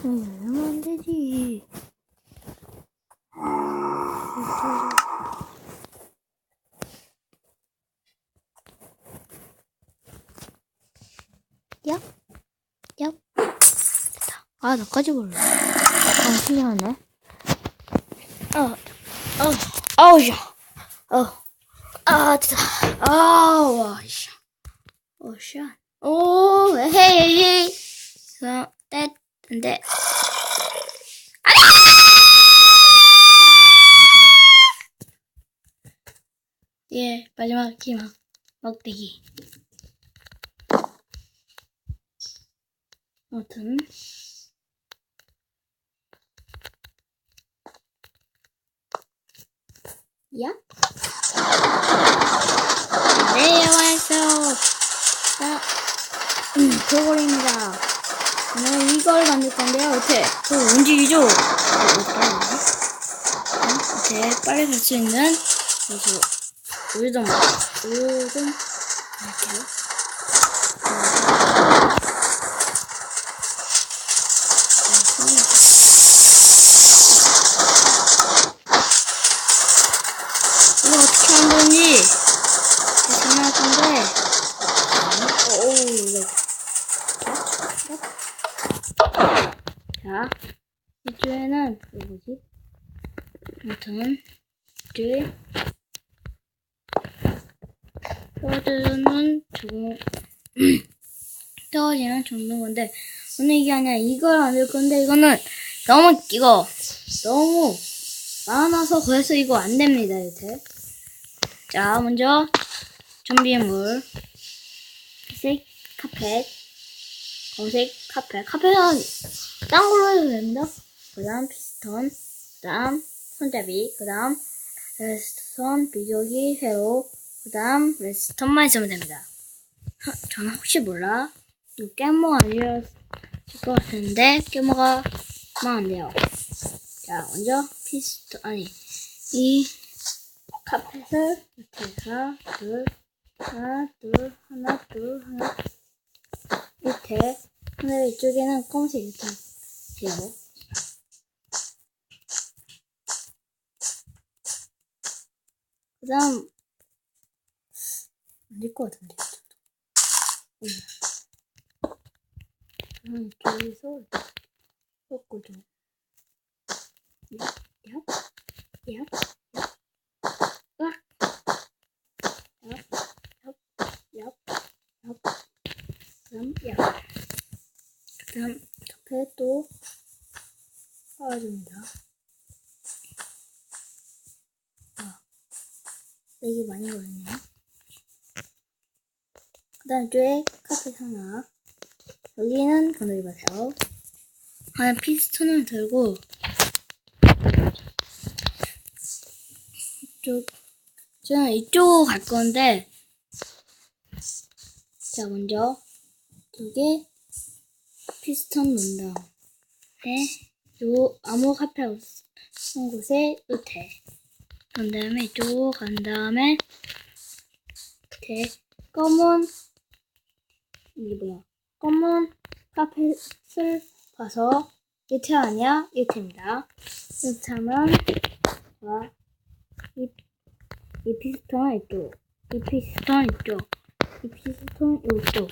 이러면 안 되지. 야? 야? 됐다. 아, 나까지 몰라. 신기하네. 아우, 야. 됐다. 와, 씨. 샷. 헤이. 안 돼. 예, 마지막 희망. 먹대기. 아무튼. 야? 네, 왔어. 그거입니다. 오늘 이걸 만들 건데요. 어때? 움직이죠? 어때? 빨리 갈 수 있는, 그래서, 우유등 할게요. 이거 어떻게 하는 건지, 설명할 건데, 자, 이쪽에는, 뭐지? 아무튼, 이쪽에, 떨어지는 정도인 건데, 오늘 이게 아니라 이걸 만들 건데, 이거는 너무 많아서 그래서 이거 안 됩니다, 이렇게. 자, 먼저, 준비물, 회색 카펫, 검색 카펫은 딴 걸로 해도 됩니다. 그 다음 피스톤, 그 다음 손잡이, 그 다음 레스톤, 비조기, 회로, 그 다음 레스톤만 있으면 됩니다. 저는 혹시 몰라. 이거 깨모가 알려줄 것 같은데, 깨모가 안 돼요. 자, 먼저 이 카펫을 이렇게 해서 하나, 밑에, 근데 이쪽에는 검은색 이렇게 해요. 그 다음, 안 될 것 같은데. 이쪽에서 꺾어줘. 그 다음, 옆에 또 깔아줍니다. 이게 많이 걸리네요. 그 다음 이쪽에 카펫 하나. 여기는 건드리지 마세요. 하나 피스톤을 들고, 저는 이쪽으로 갈 건데, 자, 먼저, 이쪽에 피스톤 놓은 다음에, 요 아무 카페 없는 곳에 밑에. 그런 다음에 이쪽으로 간 다음에, 검은 카펫을 봐서, 이렇게 아니야? 이렇게입니다. 이렇게 하면, 자, 이 피스톤은 이쪽, 이 피스톤은 이쪽, 이 피스톤 이쪽.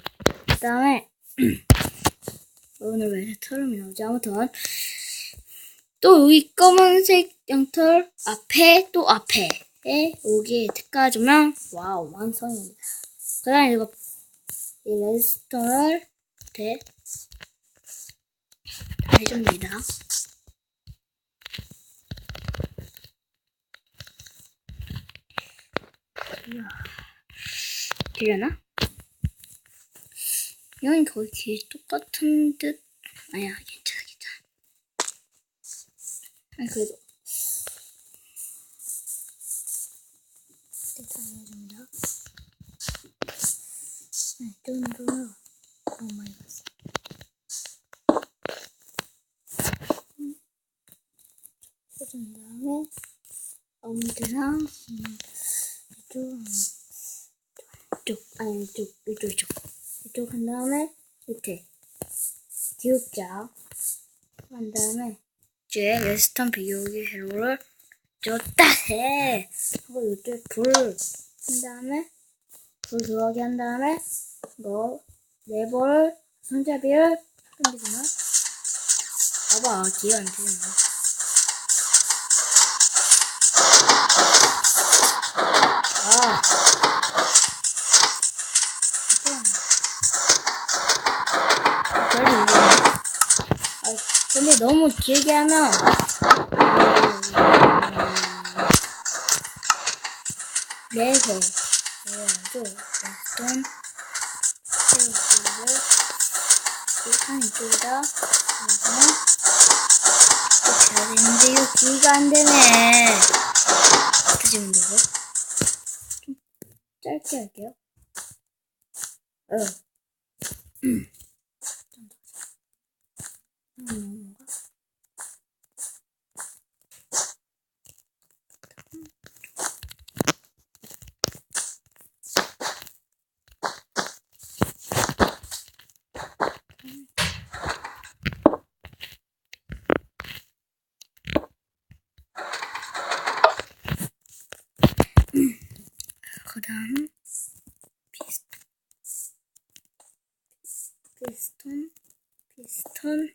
그 다음에 오늘 왜 털음이 나오지? 아무튼 또 여기 검은색 양털 앞에 또 앞에 여기에 닦아주면 와우 완성입니다. 그 다음에 이거 이 레드스톤을 이렇게 다 해줍니다. 되려나? 이건 거의 똑같은 듯. 아니야, 괜찮아. 아니, 그래도. 일단 해줍니다. 정도로 너무 많이 봤어. 해준 다음에 아무데나 이쪽, 아니, 이쪽 한 다음에, 밑에. 기울자. 한 다음에, 이제 레스턴 비교기 회로를 줬다 해. 하고 이쪽에 불, 한 다음에, 불 들어가게 한 다음에, 이거, 레버를, 손잡이를 당기잖아. 봐봐, 기회 안 되잖아. 아. 별로 이거. 근데 너무 길게 하면, 내서, 그래가지고, 레스턴, 테이블을, 한 이쪽에다, 이렇게 해야 되는데, 이거 기회가 안 되네. 다시 문제고. 좀 짧게 할게요. 뭔가? 그 다음, 피스톤, 피스톤,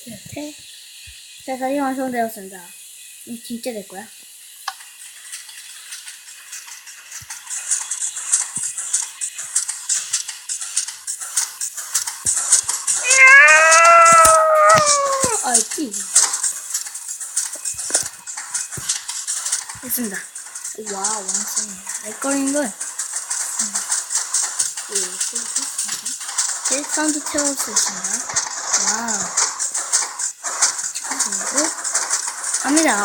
이렇게. 자, 다시 완성되었습니다. 이거 진짜 될 거야. 알지? 됐습니다. 와, 완성이야. 렉거리는 걸. 이제 사운드 채울 수 있습니다. 와우. 그리고 갑니다.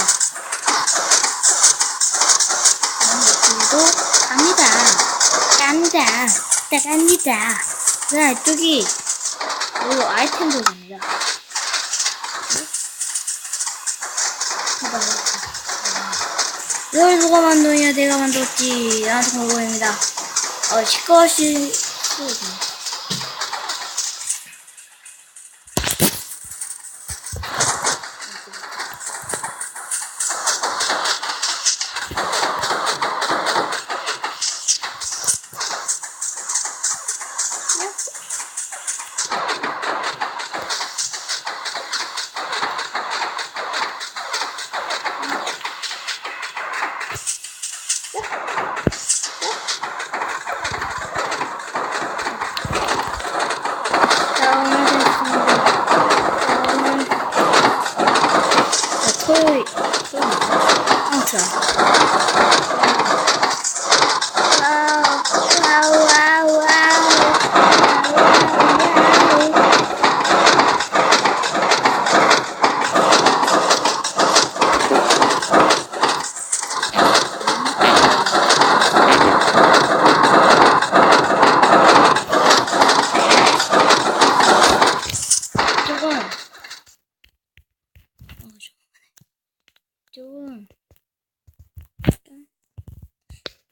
그리고 갑니다. 자, 이쪽이 그리고 아이템도 갑니다. 이걸 누가 만드냐? 내가 만들었지. 나한테 걸고입니다. 시끄러우시.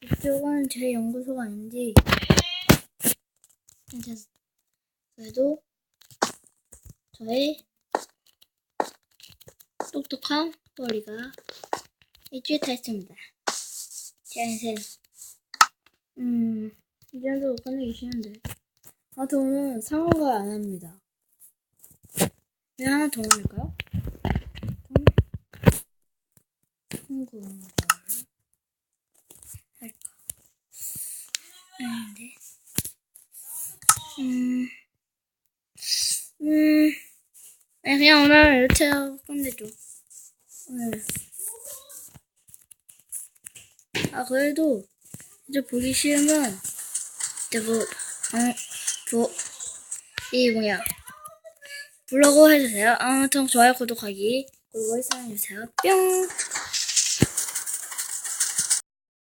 이쪽은 제 연구소가 아닌지 그래도 저의 똑똑한 머리가 일주일 다 했습니다. 제 이 정도 끝내기 쉬운데. 오늘 상황을 안 합니다. 왜 하나 더 올릴까요? 한국어를 할까? 아닌데. 그냥 오늘 이렇게 하고 끝내죠. 네. 그래도 이제 보기 싫으면 이제 이 뭐냐 블로그 해주세요. 아무튼 좋아요 구독하기 그리고 사랑해주세요. 뿅.